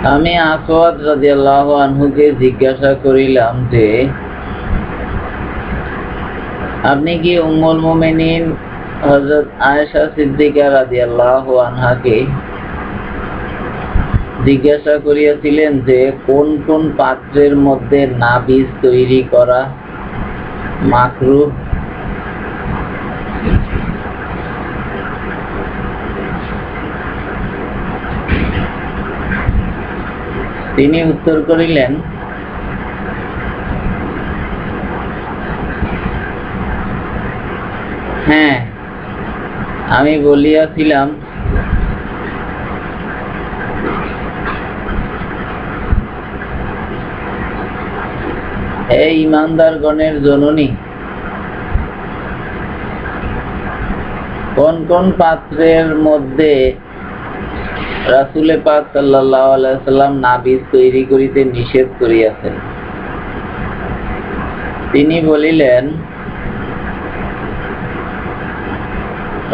আমি আসওয়াদ রাদিয়াল্লাহু আনহুকে জিজ্ঞাসা করিলাম যে, আপনি কি উম্মুল মুমিনিন হযরত আয়েশা সিদ্দিকা রাদিয়াল্লাহু আনহাকে জিজ্ঞাসা করিয়াছিলেন যে কোন কোন পাত্রের মধ্যে নাবিজ তৈরি করা মাকরুহ? তিনি উত্তর করিলেন, হ্যাঁ, আমি বলিয়াছিলাম হে ঈমানদারগণের জননী, কোন কোন পাত্রের মধ্যে রাসূল পাক সাল্লাল্লাহু আলাইহি ওয়াসাল্লাম নাবিজ তৈরি করিতে নিষেধ করিয়াছেন। তিনি বলিলেন,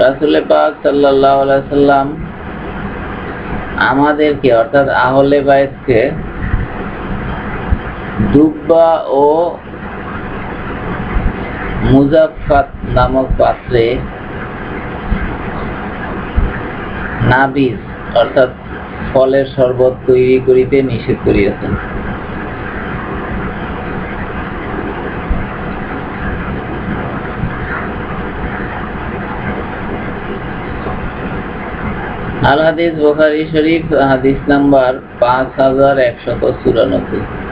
রাসূল পাক সাল্লাল্লাহু আলাইহি ওয়াসাল্লাম আমাদেরকে অর্থাৎ আহলে বাইতকে দুব্বা ও মুজাফফাত নামক পাত্রে নাবিজ অর্থাৎ ফলের শরবত তৈরি করিতে নিষেধ করিয়াছেন। আল হাদিস বুখারী শরীফ হাদিস নাম্বার 5194।